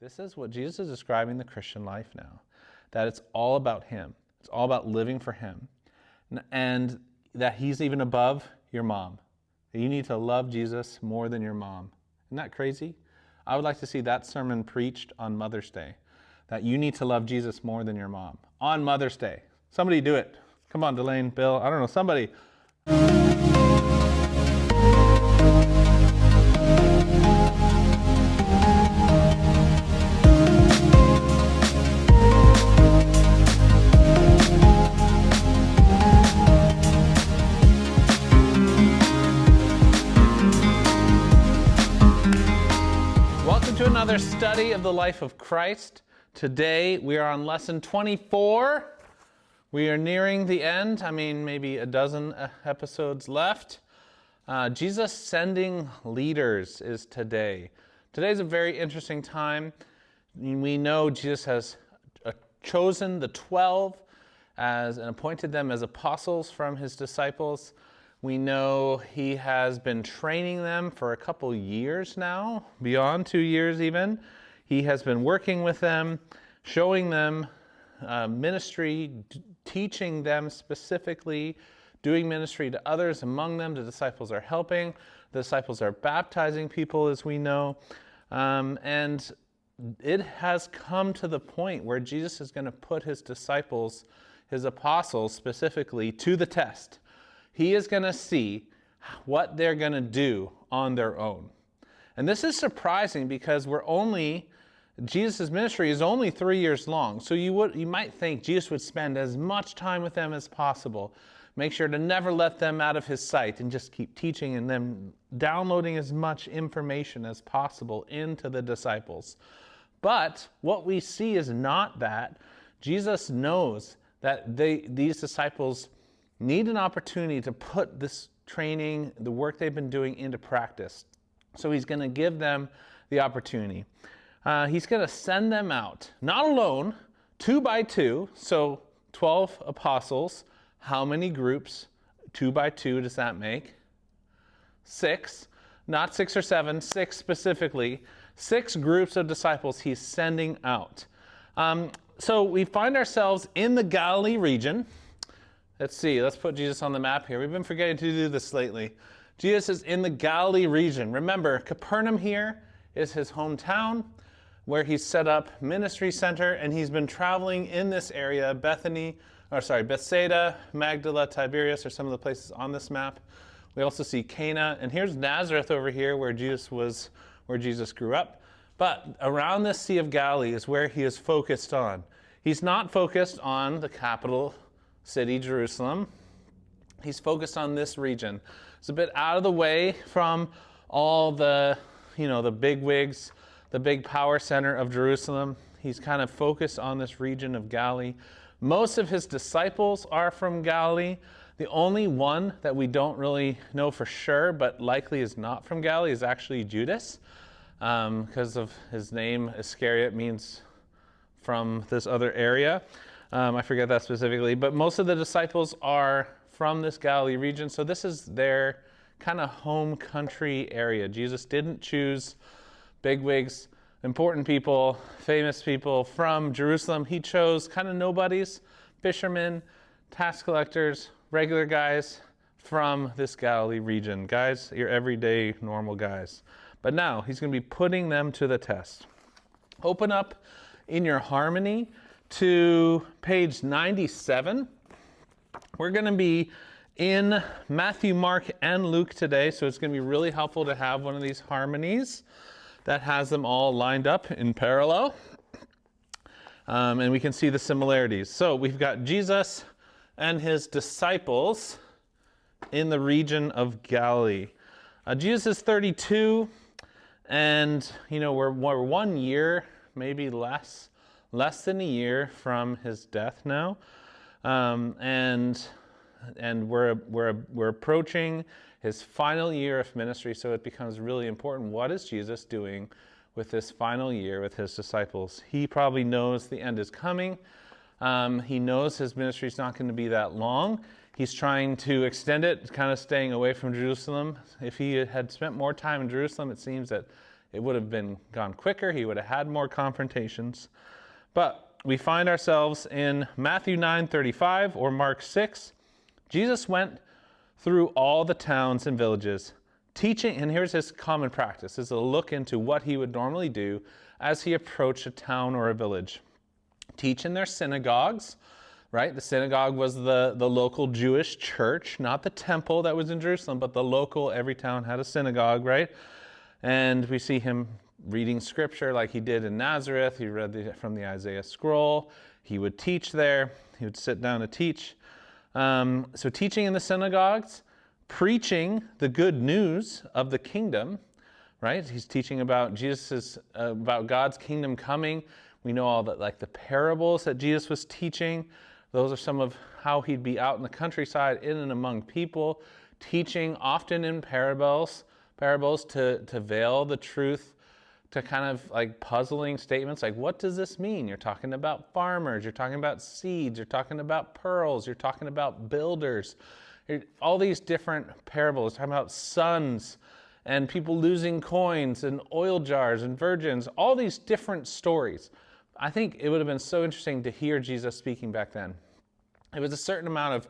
This is what Jesus is describing the Christian life now, that it's all about him. It's all about living for him. And that he's even above your mom. You need to love Jesus more than your mom. Isn't that crazy? I would like to see that sermon preached on Mother's Day, that you need to love Jesus more than your mom on Mother's Day. Somebody do it. Come on, Delane, Bill, I don't know, somebody. Another study of the life of Christ. Today we are on lesson 24. We are nearing the end. Maybe a dozen episodes left. Jesus sending leaders is today. Today's a very interesting time. We know Jesus has chosen the 12 and appointed them as apostles from his disciples. We know he has been training them for a couple years now, beyond 2 years even. He has been working with them, showing them ministry, teaching them specifically, doing ministry to others among them. The disciples are helping. The disciples are baptizing people, as we know. And it has come to the point where Jesus is going to put his disciples, his apostles specifically, to the test. He is going to see what they're going to do on their own. And this is surprising because Jesus' ministry is only 3 years long. So you might think Jesus would spend as much time with them as possible. Make sure to never let them out of his sight and just keep teaching and then downloading as much information as possible into the disciples. But what we see is not that. Jesus knows that these disciples need an opportunity to put this training, the work they've been doing, into practice. So he's going to give them the opportunity. He's going to send them out, not alone, 2 by 2. So 12 apostles. How many groups? 2 by 2 does that make? 6. Not 6 or 7, 6 specifically. 6 groups of disciples he's sending out. So we find ourselves in the Galilee region. Let's see, let's put Jesus on the map here. We've been forgetting to do this lately. Jesus is in the Galilee region. Remember, Capernaum here is his hometown where he's set up ministry center, and he's been traveling in this area, Bethsaida, Magdala, Tiberias are some of the places on this map. We also see Cana, and here's Nazareth over here where Jesus grew up. But around this Sea of Galilee is where he is focused on. He's not focused on the capital city, Jerusalem. He's focused on this region. It's a bit out of the way from all the big wigs, the big power center of Jerusalem. He's kind of focused on this region of Galilee. Most of his disciples are from Galilee. The only one that we don't really know for sure, but likely is not from Galilee, is actually Judas, because of his name. Iscariot means from this other area. I forget that specifically, but most of the disciples are from this Galilee region, so this is their kind of home country area. Jesus didn't choose bigwigs, important people, famous people from Jerusalem. He chose kind of nobodies, fishermen, tax collectors, regular guys from this Galilee region. Guys, your everyday normal guys. But now he's going to be putting them to the test. Open up in your Harmony to page 97. We're going to be in Matthew, Mark, and Luke today, so it's going to be really helpful to have one of these harmonies that has them all lined up in parallel. And we can see the similarities. So we've got Jesus and his disciples in the region of Galilee. Jesus is 32, and we're 1 year, maybe less than a year from his death now, and we're approaching his final year of ministry. So it becomes really important. What is Jesus doing with this final year with his disciples? He probably knows the end is coming. He knows his ministry is not going to be that long. He's trying to extend it, kind of staying away from Jerusalem. If he had spent more time in Jerusalem, it seems that it would have been gone quicker. He would have had more confrontations. But we find ourselves in Matthew 9:35 or Mark 6. Jesus went through all the towns and villages, teaching, and here's his common practice. This is a look into what he would normally do as he approached a town or a village. Teach in their synagogues, right? The synagogue was the local Jewish church, not the temple that was in Jerusalem, but the local, every town had a synagogue, right? And we see him reading scripture like he did in Nazareth. He read from the Isaiah scroll. He would teach there. He would sit down to teach. So teaching in the synagogues, preaching the good news of the kingdom, right? He's teaching about about God's kingdom coming. We know all that, like the parables that Jesus was teaching. Those are some of how he'd be out in the countryside, in and among people, teaching often in parables to veil the truth, to kind of like puzzling statements like, what does this mean? You're talking about farmers, you're talking about seeds, you're talking about pearls, you're talking about builders. All these different parables, talking about sons and people losing coins and oil jars and virgins, all these different stories. I think it would have been so interesting to hear Jesus speaking back then. It was a certain amount of,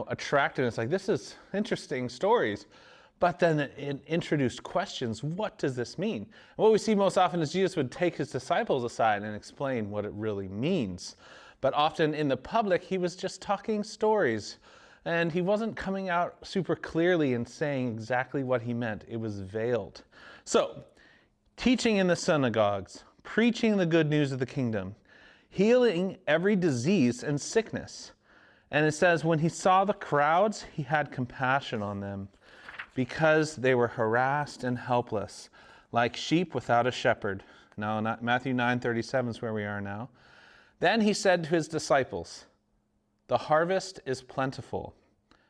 attractiveness, like this is interesting stories. But then it introduced questions. What does this mean? And what we see most often is Jesus would take his disciples aside and explain what it really means. But often in the public, he was just talking stories. And he wasn't coming out super clearly and saying exactly what he meant. It was veiled. So, teaching in the synagogues, preaching the good news of the kingdom, healing every disease and sickness. And it says, when he saw the crowds, he had compassion on them, because they were harassed and helpless, like sheep without a shepherd. Now, Matthew 9:37 is where we are now. Then he said to his disciples, the harvest is plentiful,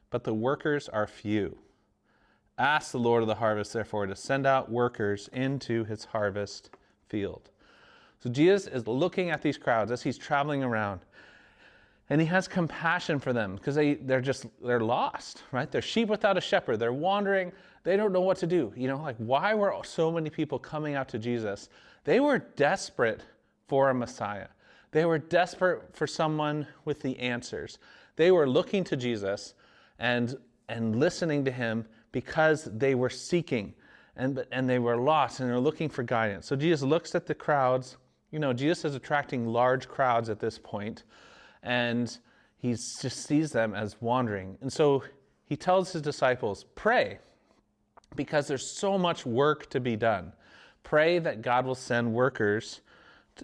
but the workers are few. Ask the Lord of the harvest, therefore, to send out workers into his harvest field. So Jesus is looking at these crowds as he's traveling around, and he has compassion for them because they're lost, right? They're sheep without a shepherd. They're wandering. They don't know what to do. Why were so many people coming out to Jesus? They were desperate for a Messiah. They were desperate for someone with the answers. They were looking to Jesus and listening to him because they were seeking and they were lost and they're looking for guidance. So Jesus looks at the crowds. Jesus is attracting large crowds at this point, and he just sees them as wandering. And so he tells his disciples, pray, because there's so much work to be done. Pray that God will send workers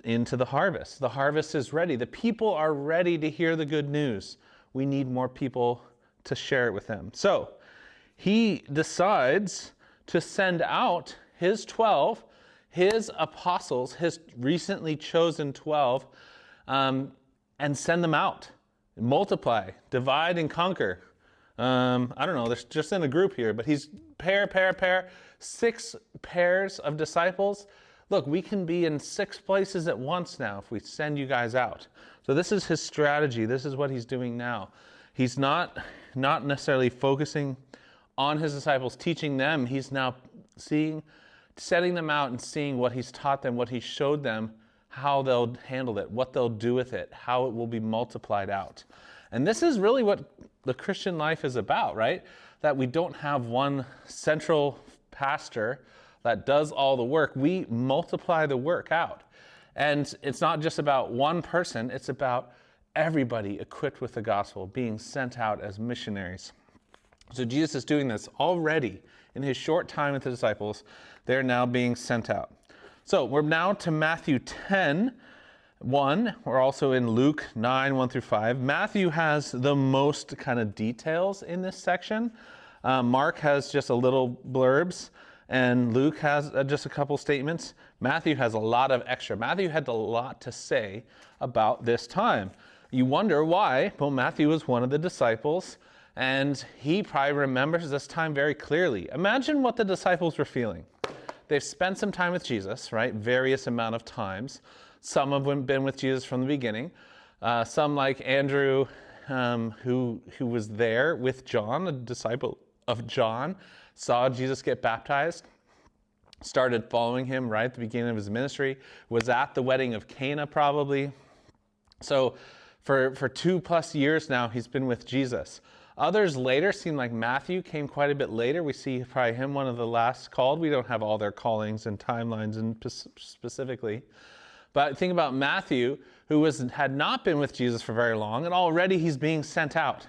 into the harvest. The harvest is ready. The people are ready to hear the good news. We need more people to share it with them. So he decides to send out his 12, his apostles, his recently chosen 12, and send them out. Multiply, divide, and conquer. I don't know, there's just in a group here, but he's pair, 6 pairs of disciples. Look, we can be in 6 places at once now if we send you guys out. So this is his strategy. This is what he's doing now. He's not necessarily focusing on his disciples, teaching them. He's now setting them out and seeing what he's taught them, what he showed them, how they'll handle it, what they'll do with it, how it will be multiplied out. And this is really what the Christian life is about, right? That we don't have one central pastor that does all the work. We multiply the work out. And it's not just about one person, it's about everybody equipped with the gospel being sent out as missionaries. So Jesus is doing this already in his short time with the disciples. They're now being sent out. So we're now to Matthew 10:1. We're also in Luke 9:1-5. Matthew has the most kind of details in this section. Mark has just a little blurbs, and Luke has just a couple statements. Matthew has a lot of extra. Matthew had a lot to say about this time. You wonder why. Well, Matthew was one of the disciples, and he probably remembers this time very clearly. Imagine what the disciples were feeling. They've spent some time with Jesus, right? Various amount of times. Some have been with Jesus from the beginning. Some, like Andrew, who was there with John, a disciple of John, saw Jesus get baptized. started following him right at the beginning of his ministry, was at the wedding of Cana probably. So for 2+ years now, he's been with Jesus. Others later seem like Matthew came quite a bit later. We see probably him one of the last called. We don't have all their callings and timelines specifically. But think about Matthew, who had not been with Jesus for very long, and already he's being sent out.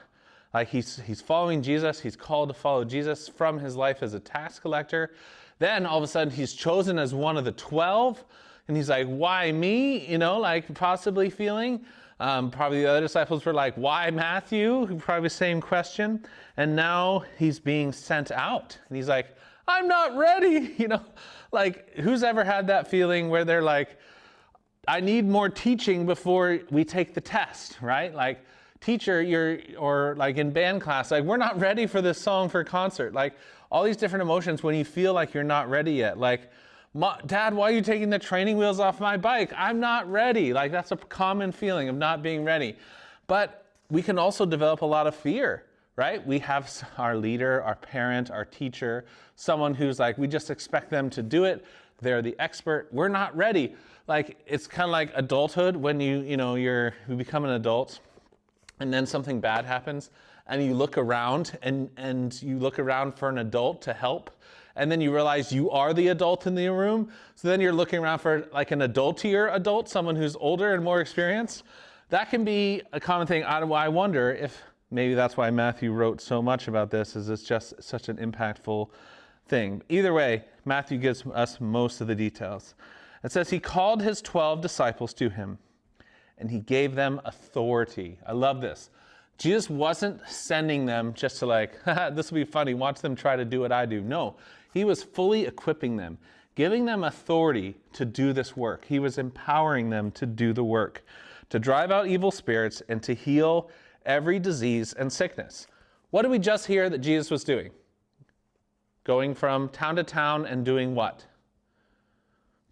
Like he's following Jesus. He's called to follow Jesus from his life as a tax collector. Then all of a sudden he's chosen as one of the 12. And he's like, why me? You know, like possibly feeling. Probably the other disciples were like, why Matthew? Probably the same question. And now he's being sent out. And he's like, I'm not ready. You know, like who's ever had that feeling where they're like, I need more teaching before we take the test, right? Like, teacher, or like in band class, like we're not ready for this song for concert. Like all these different emotions when you feel like you're not ready yet. Like, Dad, why are you taking the training wheels off my bike? I'm not ready. Like that's a common feeling of not being ready. But we can also develop a lot of fear, right? We have our leader, our parent, our teacher, someone who's like, we just expect them to do it. They're the expert. We're not ready. Like it's kind of like adulthood when you become an adult. And then something bad happens and you look around and you look around for an adult to help. And then you realize you are the adult in the room. So then you're looking around for like an adultier adult, someone who's older and more experienced. That can be a common thing. I wonder if maybe that's why Matthew wrote so much about this, is it's just such an impactful thing. Either way, Matthew gives us most of the details. It says he called his 12 disciples to him. And he gave them authority. I love this. Jesus wasn't sending them just to like, this will be funny, watch them try to do what I do. No, he was fully equipping them, giving them authority to do this work. He was empowering them to do the work, to drive out evil spirits and to heal every disease and sickness. What did we just hear that Jesus was doing? Going from town to town and doing what?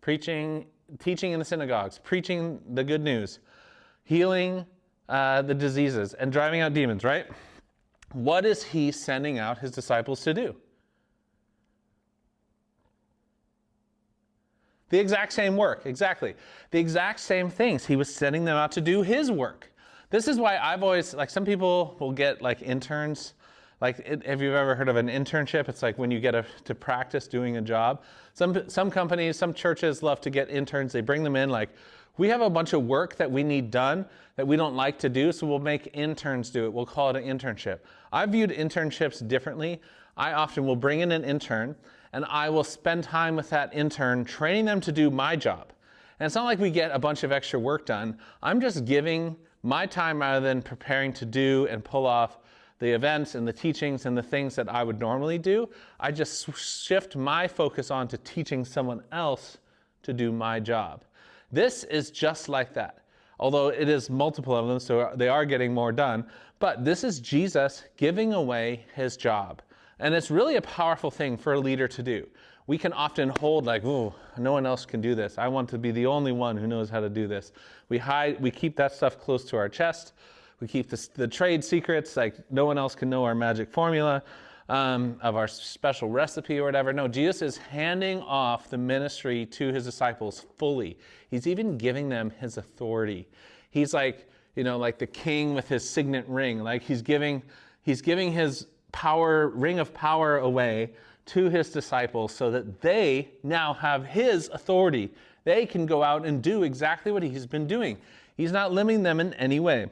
Preaching, teaching in the synagogues, preaching the good news, healing the diseases, and driving out demons, right? What is he sending out his disciples to do? The exact same work, exactly. The exact same things. He was sending them out to do his work. This is why I've always, like some people will get like interns. Like, have you ever heard of an internship? It's like when you get to practice doing a job. Some companies, some churches love to get interns. They bring them in like, we have a bunch of work that we need done that we don't like to do, so we'll make interns do it. We'll call it an internship. I viewed internships differently. I often will bring in an intern, and I will spend time with that intern training them to do my job. And it's not like we get a bunch of extra work done. I'm just giving my time rather than preparing to do and pull off the events and the teachings and the things that I would normally do. I just shift my focus on to teaching someone else to do my job. This is just like that. Although it is multiple of them, so they are getting more done. But this is Jesus giving away his job. And it's really a powerful thing for a leader to do. We can often hold like, ooh, no one else can do this. I want to be the only one who knows how to do this. We keep that stuff close to our chest. We keep the trade secrets, like no one else can know our magic formula of our special recipe or whatever. No, Jesus is handing off the ministry to his disciples fully. He's even giving them his authority. He's like, like the king with his signet ring. Like he's giving his ring of power away to his disciples so that they now have his authority. They can go out and do exactly what he's been doing. He's not limiting them in any way.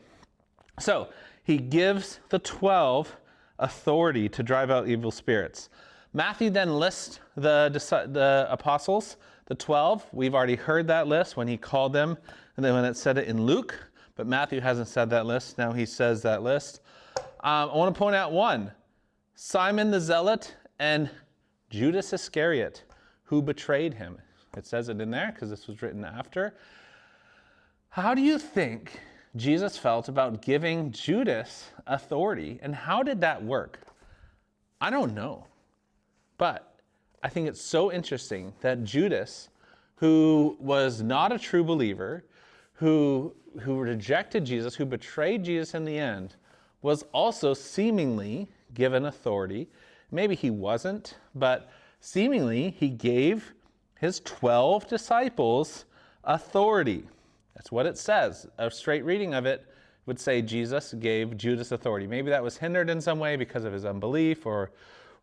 So he gives the 12 authority to drive out evil spirits. Matthew then lists the apostles, the 12. We've already heard that list when he called them, and then when it said it in Luke, but Matthew hasn't said that list. Now he says that list. I want to point out one, Simon the Zealot and Judas Iscariot, who betrayed him. It says it in there because this was written after. How do you think Jesus felt about giving Judas authority, and how did that work? I don't know, but I think it's so interesting that Judas, who was not a true believer, who rejected Jesus, who betrayed Jesus in the end, was also seemingly given authority. Maybe he wasn't, but seemingly he gave his 12 disciples authority. That's what it says. A straight reading of it would say Jesus gave Judas authority. Maybe that was hindered in some way because of his unbelief or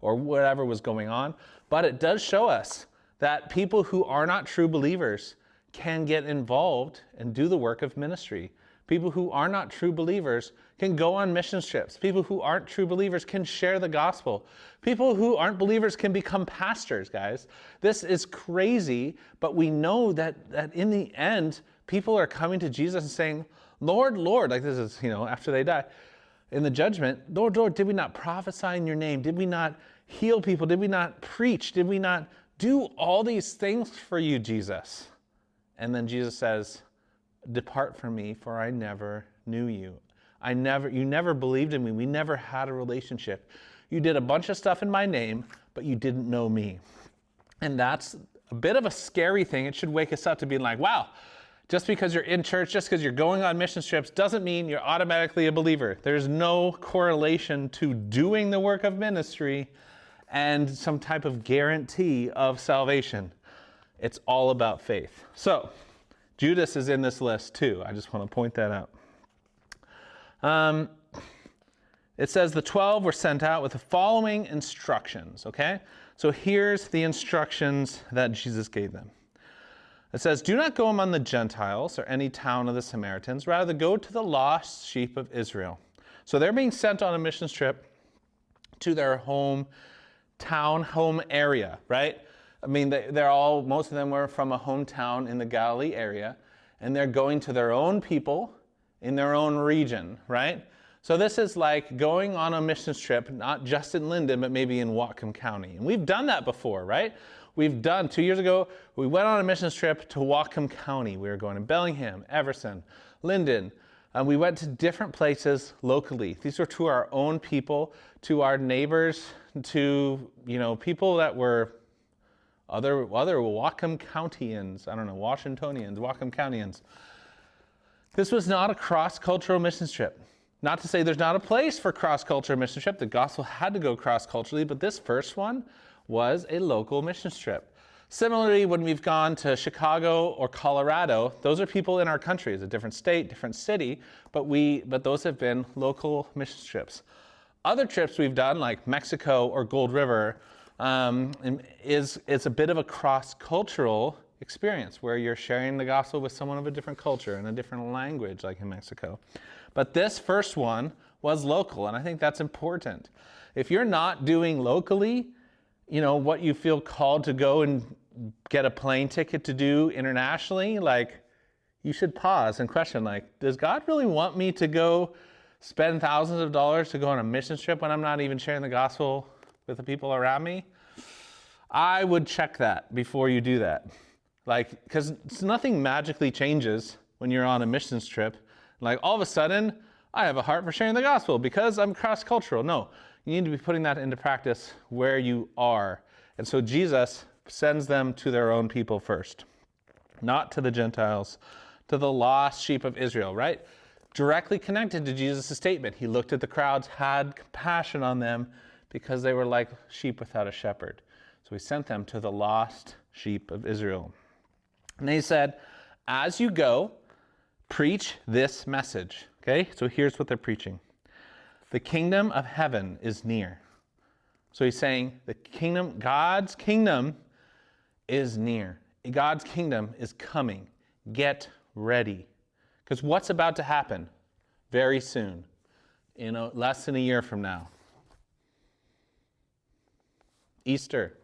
whatever was going on. But it does show us that people who are not true believers can get involved and do the work of ministry. People who are not true believers can go on mission trips. People who aren't true believers can share the gospel. People who aren't believers can become pastors, guys. This is crazy, but we know that in the end, people are coming to Jesus and saying, Lord, Lord, like this is, after they die, in the judgment, Lord, Lord, did we not prophesy in your name? Did we not heal people? Did we not preach? Did we not do all these things for you, Jesus? And then Jesus says, depart from me, for I never knew you. You never believed in me. We never had a relationship. You did a bunch of stuff in my name, but you didn't know me. And that's a bit of a scary thing. It should wake us up to being like, wow, just because you're in church, just because you're going on mission trips doesn't mean you're automatically a believer. There's no correlation to doing the work of ministry and some type of guarantee of salvation. It's all about faith. So, Judas is in this list too. I just want to point that out. It says the 12 were sent out with the following instructions, okay? So here's the instructions that Jesus gave them. It says, do not go among the Gentiles or any town of the Samaritans. Rather, go to the lost sheep of Israel. So they're being sent on a mission trip to their home area, right? I mean, most of them were from a hometown in the Galilee area, and they're going to their own people in their own region, right? So this is like going on a mission trip, not just in Linden, but maybe in Whatcom County. And we've done that before, right? 2 years ago, we went on a mission trip to Whatcom County. We were going to Bellingham, Everson, Linden. And we went to different places locally. These were to our own people, to our neighbors, to, people that were other Whatcom Countyans, Washingtonians, Whatcom Countyans. This was not a cross-cultural mission trip. Not to say there's not a place for cross-cultural mission trip. The gospel had to go cross-culturally, but this first one was a local mission trip. Similarly, when we've gone to Chicago or Colorado, those are people in our country. It's a different state, different city, but those have been local mission trips. Other trips we've done, like Mexico or Gold River, it's a bit of a cross-cultural experience where you're sharing the gospel with someone of a different culture and a different language, like in Mexico. But this first one was local, and I think that's important. If you're not doing locally, what you feel called to go and get a plane ticket to do internationally, you should pause and question, does God really want me to go spend thousands of dollars to go on a mission trip when I'm not even sharing the gospel with the people around me? I would check that before you do that. Because nothing magically changes when you're on a missions trip. All of a sudden, I have a heart for sharing the gospel because I'm cross-cultural. No, you need to be putting that into practice where you are. And so Jesus sends them to their own people first, not to the Gentiles, to the lost sheep of Israel, right? Directly connected to Jesus' statement. He looked at the crowds, had compassion on them because they were like sheep without a shepherd. So he sent them to the lost sheep of Israel. And he said, as you go, preach this message. Okay, so here's what they're preaching. The kingdom of heaven is near. So he's saying God's kingdom is near. God's kingdom is coming. Get ready. Because what's about to happen very soon, less than a year from now? Easter,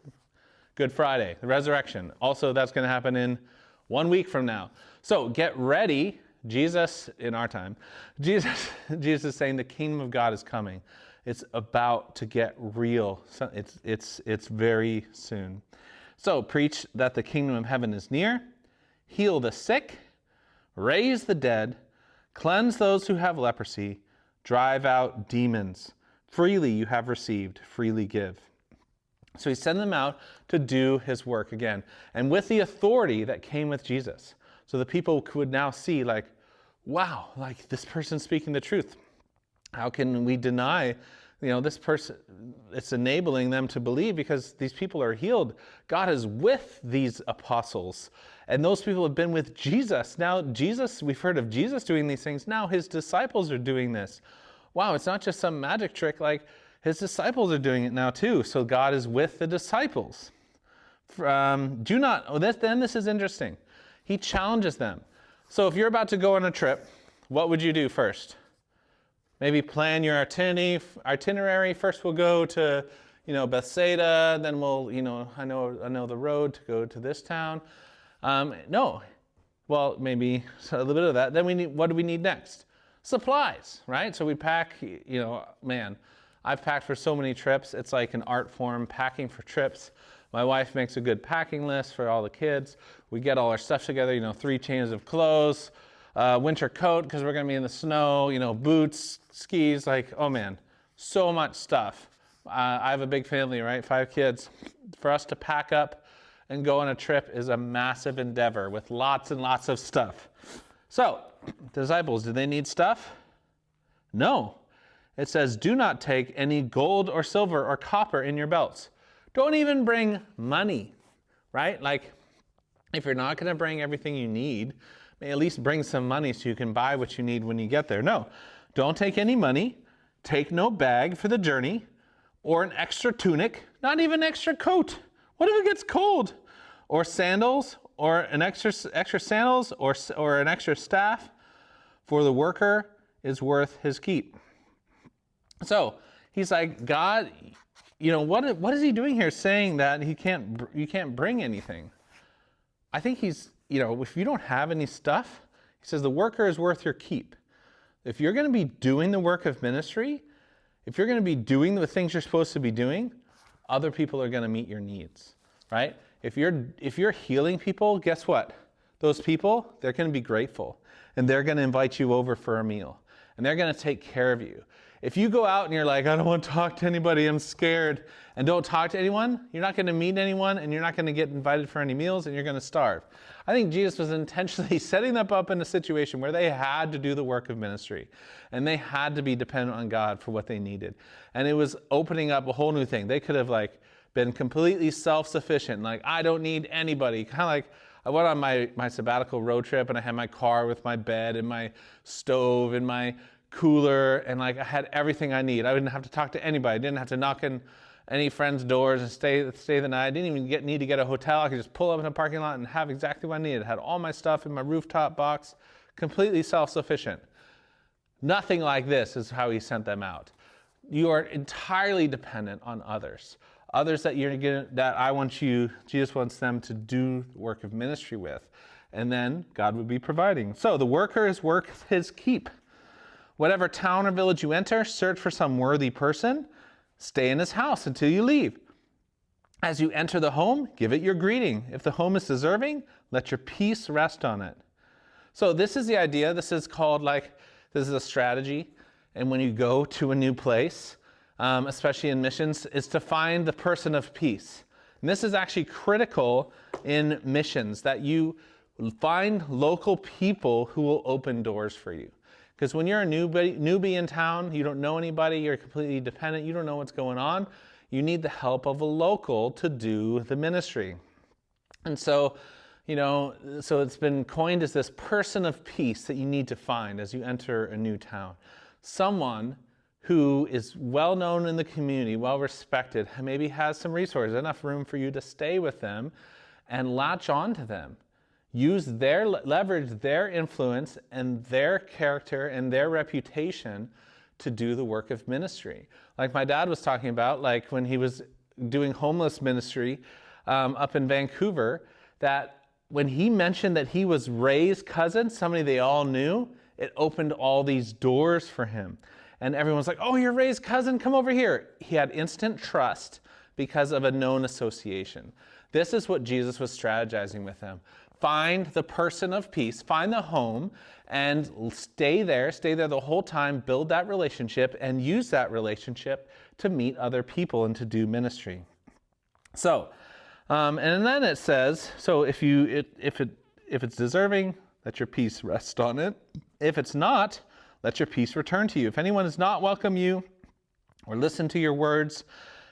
Good Friday, the resurrection. Also, that's going to happen in 1 week from now. So get ready. Jesus, in our time, Jesus is saying the kingdom of God is coming. It's about to get real. It's very soon. So preach that the kingdom of heaven is near. Heal the sick. Raise the dead. Cleanse those who have leprosy. Drive out demons. Freely you have received, freely give. So he sent them out to do his work again. And with the authority that came with Jesus. So the people would now see wow, this person's speaking the truth. How can we deny this person, it's enabling them to believe because these people are healed. God is with these apostles, and those people have been with Jesus. Now Jesus, we've heard of Jesus doing these things. Now his disciples are doing this. Wow, it's not just some magic trick. Like, his disciples are doing it now too. So God is with the disciples. This is interesting. He challenges them. So if you're about to go on a trip, what would you do first? Maybe plan your itinerary. First we'll go to, Bethsaida. Then we'll, I know the road to go to this town. No. Well, maybe a little bit of that. Then what do we need next? Supplies, right? So we pack, I've packed for so many trips. It's like an art form, packing for trips. My wife makes a good packing list for all the kids. We get all our stuff together, 3 changes of clothes, winter coat because we're going to be in the snow, boots, skis, so much stuff. I have a big family, right? 5 kids. For us to pack up and go on a trip is a massive endeavor with lots and lots of stuff. So, disciples, do they need stuff? No. It says, do not take any gold or silver or copper in your belts. Don't even bring money, right? Like, if you're not going to bring everything you need, at least bring some money so you can buy what you need when you get there. No, don't take any money. Take no bag for the journey or an extra tunic, not even an extra coat. What if it gets cold? Or sandals or an extra sandals or an extra staff, for the worker is worth his keep. So he's like, God, what is he doing here saying that you can't bring anything? I think he's, if you don't have any stuff, he says the worker is worth your keep. If you're going to be doing the work of ministry, if you're going to be doing the things you're supposed to be doing, other people are going to meet your needs, right? If you're healing people, guess what? Those people, they're going to be grateful, and they're going to invite you over for a meal, and they're going to take care of you. If you go out and you're like, I don't want to talk to anybody, I'm scared, and don't talk to anyone, you're not going to meet anyone, and you're not going to get invited for any meals, and you're going to starve. I think Jesus was intentionally setting them up in a situation where they had to do the work of ministry, and they had to be dependent on God for what they needed. And it was opening up a whole new thing. They could have been completely self-sufficient, I don't need anybody. Kind of like I went on my sabbatical road trip, and I had my car with my bed and my stove and my cooler, and I had everything I need. I didn't have to talk to anybody. I didn't have to knock on any friends' doors and stay the night. I didn't even need to get a hotel. I could just pull up in a parking lot and have exactly what I needed. I had all my stuff in my rooftop box, completely self-sufficient. Nothing like this is how he sent them out. You are entirely dependent on others. Others that Jesus wants them to do the work of ministry with. And then God would be providing. So the worker is worth his keep. Whatever town or village you enter, search for some worthy person. Stay in his house until you leave. As you enter the home, give it your greeting. If the home is deserving, let your peace rest on it. So this is the idea. This is called this is a strategy. And when you go to a new place, especially in missions, is to find the person of peace. And this is actually critical in missions, that you find local people who will open doors for you. Because when you're a newbie in town, you don't know anybody, you're completely dependent, you don't know what's going on, you need the help of a local to do the ministry. And so, so it's been coined as this person of peace that you need to find as you enter a new town. Someone who is well known in the community, well respected, maybe has some resources, enough room for you to stay with them and latch on to them. Leverage their influence and their character and their reputation to do the work of ministry. Like my dad was talking about, when he was doing homeless ministry up in Vancouver, that when he mentioned that he was Ray's cousin, somebody they all knew, it opened all these doors for him. And everyone's like, oh, you're Ray's cousin, come over here. He had instant trust because of a known association. This is what Jesus was strategizing with them. Find the person of peace, find the home, and stay there the whole time, build that relationship, and use that relationship to meet other people and to do ministry. So, and then it says, so if it's deserving, let your peace rest on it. If it's not, let your peace return to you. If anyone does not welcome you or listen to your words.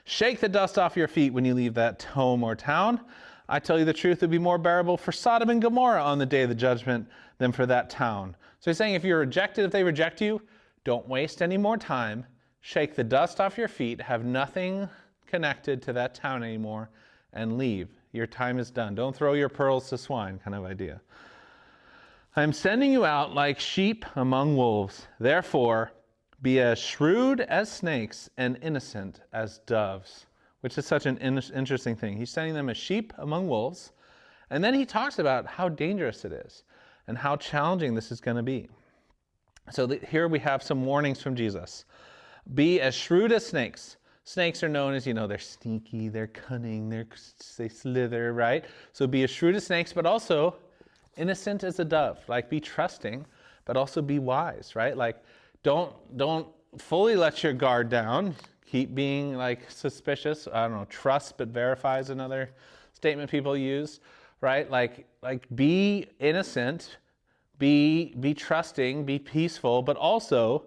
Shake the dust off your feet when you leave that home or town. I tell you the truth, it would be more bearable for Sodom and Gomorrah on the day of the judgment than for that town. So he's saying if you're rejected, if they reject you, don't waste any more time. Shake the dust off your feet, have nothing connected to that town anymore, and leave. Your time is done. Don't throw your pearls to swine, kind of idea. I'm sending you out like sheep among wolves. Therefore, be as shrewd as snakes and innocent as doves, which is such an interesting thing. He's sending them as sheep among wolves, and then he talks about how dangerous it is and how challenging this is going to be. So here we have some warnings from Jesus. Be as shrewd as snakes. Snakes are known as, they're sneaky, they're cunning, they slither, right? So be as shrewd as snakes, but also innocent as a dove. Like, be trusting, but also be wise, right? Like, don't fully let your guard down. Keep being suspicious. I don't know, trust but verify is another statement people use, right? Like be innocent, be trusting, be peaceful, but also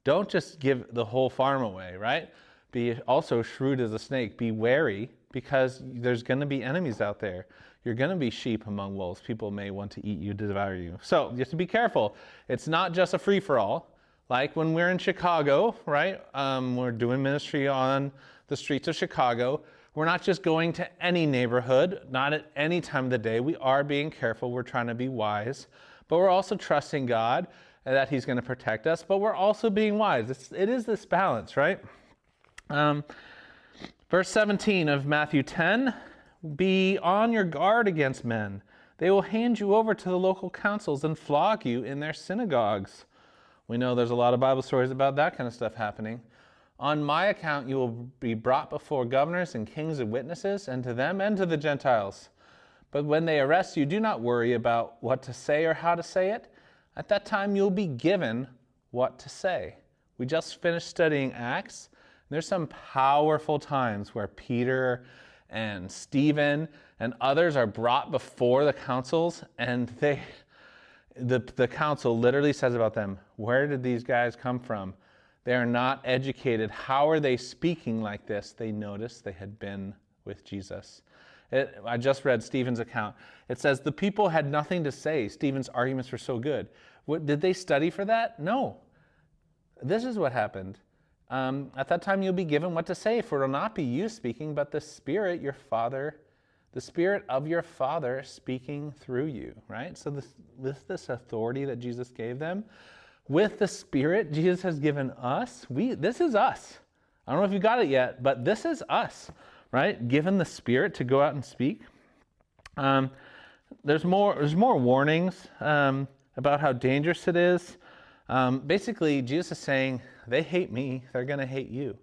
don't just give the whole farm away, right? Be also shrewd as a snake. Be wary, because there's going to be enemies out there. You're going to be sheep among wolves. People may want to eat you, devour you. So you have to be careful. It's not just a free-for-all. Like when we're in Chicago, right? We're doing ministry on the streets of Chicago. We're not just going to any neighborhood, not at any time of the day. We are being careful. We're trying to be wise. But we're also trusting God that he's going to protect us. But we're also being wise. It is this balance, right? Verse 17 of Matthew 10, be on your guard against men. They will hand you over to the local councils and flog you in their synagogues. We know there's a lot of Bible stories about that kind of stuff happening. On my account, you will be brought before governors and kings and witnesses, and to them and to the Gentiles. But when they arrest you, do not worry about what to say or how to say it. At that time, you'll be given what to say. We just finished studying Acts. There's some powerful times where Peter and Stephen and others are brought before the councils, and the council literally says about them, where did these guys come from? They are not educated. How are they speaking like this? They noticed they had been with Jesus. I just read Stephen's account. It says the people had nothing to say. Stephen's arguments were so good. Did they study for that? No. This is what happened. At that time you'll be given what to say, for it will not be you speaking, but the Spirit of your Father speaking through you, right? So with this authority that Jesus gave them, with the Spirit Jesus has given us, this is us. I don't know if you got it yet, but this is us, right? Given the Spirit to go out and speak. There's more warnings about how dangerous it is. Basically, Jesus is saying, they hate me, they're going to hate you.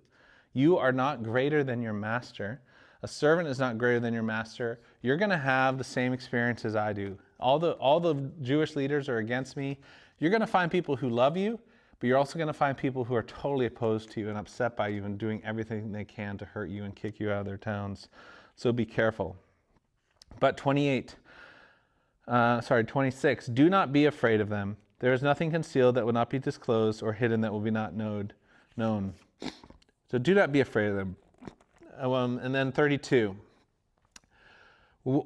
You are not greater than your master. A servant is not greater than your master. You're going to have the same experience as I do. All the Jewish leaders are against me. You're going to find people who love you, but you're also going to find people who are totally opposed to you and upset by you and doing everything they can to hurt you and kick you out of their towns. So be careful. But 26, do not be afraid of them. There is nothing concealed that will not be disclosed, or hidden that will be not known. So do not be afraid of them. And then 32. That's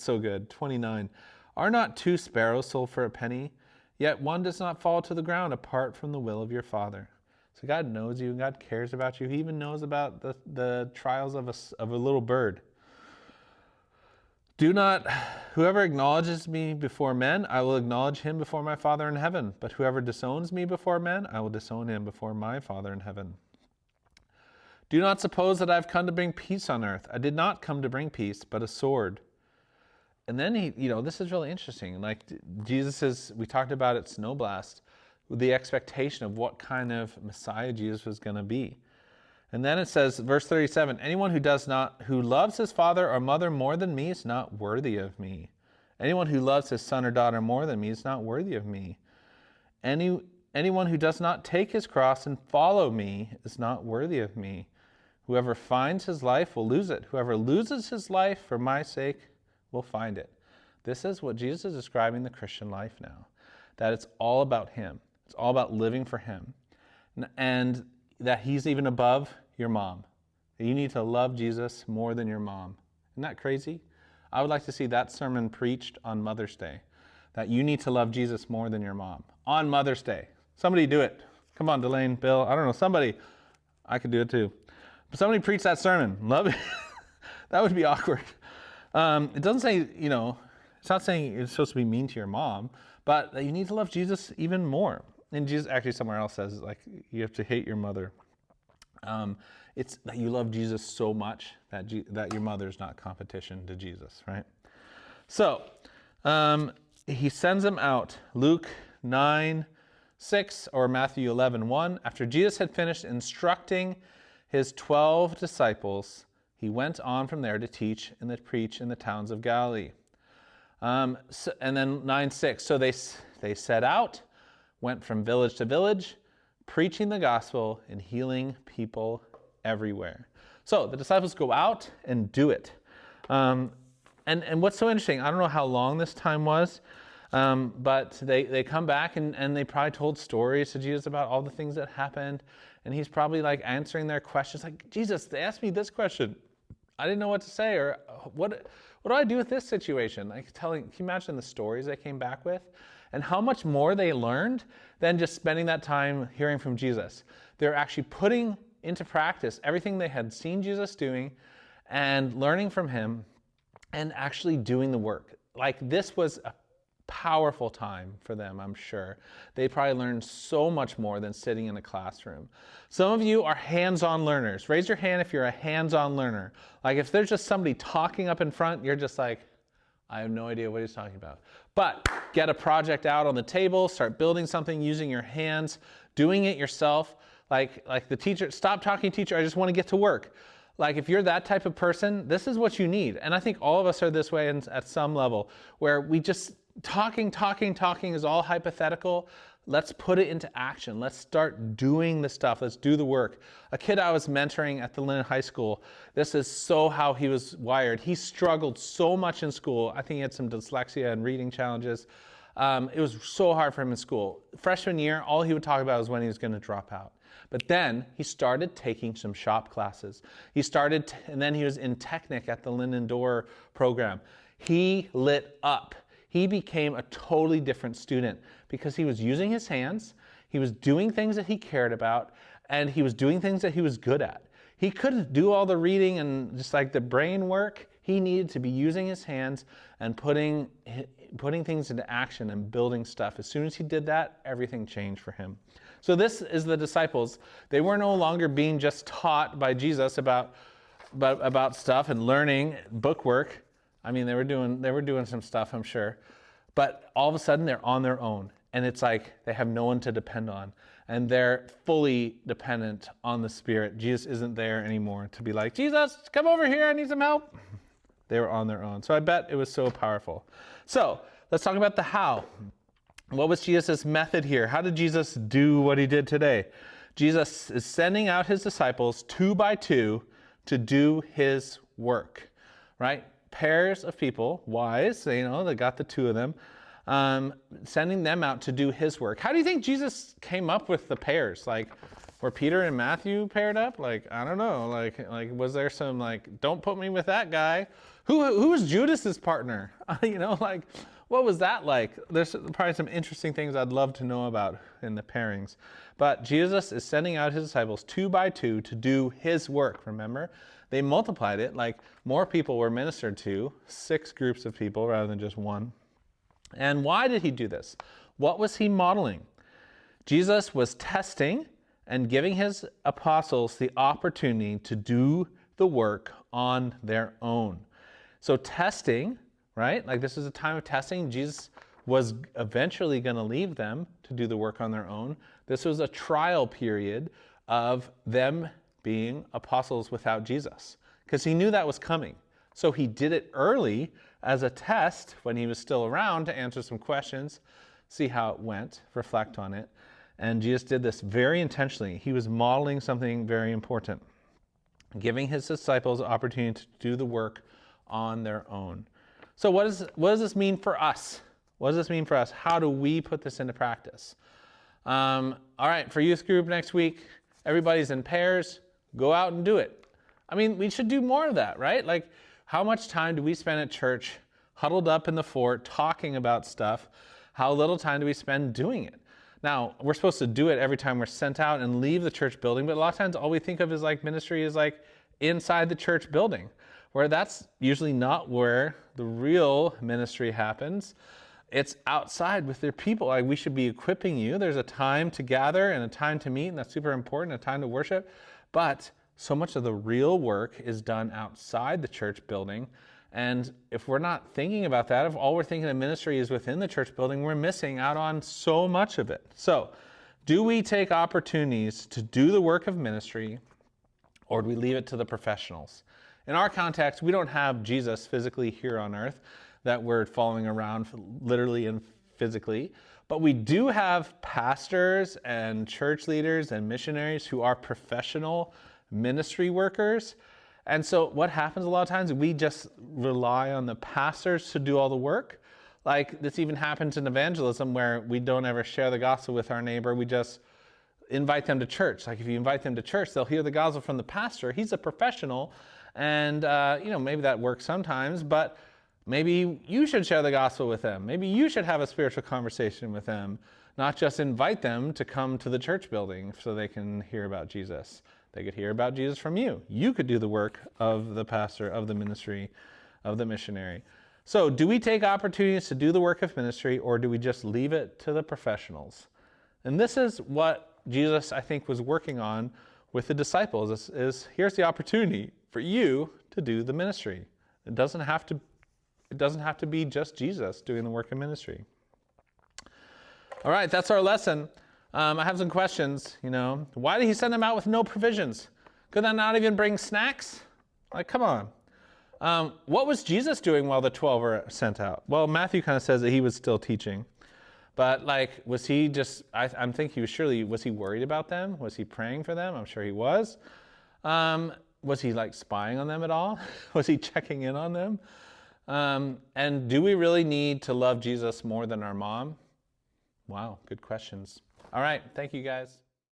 so good. 29. Are not 2 sparrows sold for a penny? Yet one does not fall to the ground apart from the will of your Father. So God knows you, and God cares about you. He even knows about the trials of a little bird. Whoever acknowledges me before men, I will acknowledge him before my Father in heaven. But whoever disowns me before men, I will disown him before my Father in heaven. Do not suppose that I've come to bring peace on earth. I did not come to bring peace, but a sword. And then this is really interesting. Like we talked about at Snowblast, the expectation of what kind of Messiah Jesus was going to be. And then it says, verse 37, anyone who loves his father or mother more than me is not worthy of me. Anyone who loves his son or daughter more than me is not worthy of me. Anyone who does not take his cross and follow me is not worthy of me. Whoever finds his life will lose it. Whoever loses his life for my sake will find it. This is what Jesus is describing the Christian life now, that it's all about him. It's all about living for him. and that he's even above your mom. You need to love Jesus more than your mom. Isn't that crazy? I would like to see that sermon preached on Mother's Day, that you need to love Jesus more than your mom on Mother's Day. Somebody do it. Come on, Delane, Bill, I don't know, somebody. I could do it too. But somebody preach that sermon. Love it. That would be awkward. It doesn't say, it's not saying it's supposed to be mean to your mom, but that you need to love Jesus even more. And Jesus actually somewhere else says, like, you have to hate your mother. It's that you love Jesus so much that your mother's not competition to Jesus, right? So he sends them out. Luke 9:6 or Matthew 11:1. After Jesus had finished instructing his 12 disciples, he went on from there to teach and to preach in the towns of Galilee. And then 9:6. So they set out, went from village to village, preaching the gospel and healing people everywhere. So the disciples go out and do it. And what's so interesting, I don't know how long this time was, but they come back and they probably told stories to Jesus about all the things that happened. And he's probably like answering their questions, like, Jesus, they asked me this question. I didn't know what to say, or what do I do with this situation? Like can you imagine the stories they came back with? And how much more they learned than just spending that time hearing from Jesus. They're actually putting into practice everything they had seen Jesus doing and learning from him and actually doing the work. Like this was a powerful time for them, I'm sure. They probably learned so much more than sitting in a classroom. Some of you are hands-on learners. Raise your hand if you're a hands-on learner. Like if there's just somebody talking up in front, you're just like, I have no idea what he's talking about. But get a project out on the table, start building something using your hands, doing it yourself. Like the teacher, stop talking teacher, I just want to get to work. Like if you're that type of person, this is what you need. And I think all of us are this way at some level, where we just talking is all hypothetical. Let's put it into action. Let's start doing the stuff. Let's do the work. A kid I was mentoring at the Lynn High School, this is so how he was wired. He struggled so much in school. I think he had some dyslexia and reading challenges. It was so hard for him in school. Freshman year, all he would talk about was when he was going to drop out. But then he started taking some shop classes. And then he was in Technic at the Linden Door program. He lit up. He became a totally different student because he was using his hands, he was doing things that he cared about, and he was doing things that he was good at. He couldn't do all the reading and just like the brain work. He needed to be using his hands and putting things into action and building stuff. As soon as he did that, everything changed for him. So this is the disciples. They were no longer being just taught by Jesus about stuff and learning book work. I mean, they were doing some stuff, I'm sure. But all of a sudden, they're on their own. And it's like they have no one to depend on. And they're fully dependent on the Spirit. Jesus isn't there anymore to be like, Jesus, come over here, I need some help. They were on their own. So I bet it was so powerful. So let's talk about the how. What was Jesus' method here? How did Jesus do what he did today? Jesus is sending out his disciples 2 by 2 to do his work, right? Pairs of people, wise, they got the 2 of them, sending them out to do his work. How do you think Jesus came up with the pairs? Like, were Peter and Matthew paired up? Like, I don't know. Like was there some don't put me with that guy? Who was Judas's partner? What was that like? There's probably some interesting things I'd love to know about in the pairings. But Jesus is sending out his disciples 2 by 2 to do his work, remember? They multiplied it, like more people were ministered to, 6 groups of people rather than just 1. And why did he do this? What was he modeling? Jesus was testing and giving his apostles the opportunity to do the work on their own. So testing, right? Like this is a time of testing. Jesus was eventually going to leave them to do the work on their own. This was a trial period of them being apostles without Jesus, because he knew that was coming. So he did it early as a test when he was still around to answer some questions, see how it went, reflect on it. And Jesus did this very intentionally. He was modeling something very important, giving his disciples the opportunity to do the work on their own. So what does this mean for us? What does this mean for us? How do we put this into practice? All right, for youth group next week, everybody's in pairs. Go out and do it. I mean, we should do more of that, right? Like, how much time do we spend at church huddled up in the fort talking about stuff? How little time do we spend doing it? Now, we're supposed to do it every time we're sent out and leave the church building, but a lot of times all we think of is like ministry is like inside the church building, where that's usually not where the real ministry happens. It's outside with their people. Like, we should be equipping you. There's a time to gather and a time to meet, and that's super important, a time to worship. But so much of the real work is done outside the church building. And if we're not thinking about that, if all we're thinking of ministry is within the church building, we're missing out on so much of it. So, do we take opportunities to do the work of ministry, or do we leave it to the professionals? In our context, we don't have Jesus physically here on earth that we're following around literally and physically, but we do have pastors and church leaders and missionaries who are professional ministry workers. And so what happens a lot of times, we just rely on the pastors to do all the work. Like, this even happens in evangelism, where we don't ever share the gospel with our neighbor. We just invite them to church. Like, if you invite them to church, they'll hear the gospel from the pastor. He's a professional, and maybe that works sometimes, but maybe you should share the gospel with them. Maybe you should have a spiritual conversation with them, not just invite them to come to the church building so they can hear about Jesus. They could hear about Jesus from you. You could do the work of the pastor, of the ministry, of the missionary. So, do we take opportunities to do the work of ministry, or do we just leave it to the professionals? And this is what Jesus, I think, was working on with the disciples, is here's the opportunity for you to do the ministry. It doesn't have to be just Jesus doing the work of ministry. All right, that's our lesson. I have some questions. Why did he send them out with no provisions? Could that not even bring snacks? Like, come on. What was Jesus doing while the 12 were sent out? Well, Matthew kind of says that he was still teaching. But was he just, I'm thinking was he worried about them? Was he praying for them? I'm sure he was. Was he spying on them at all? Was he checking in on them? And do we really need to love Jesus more than our mom? Wow, good questions. All right, thank you guys.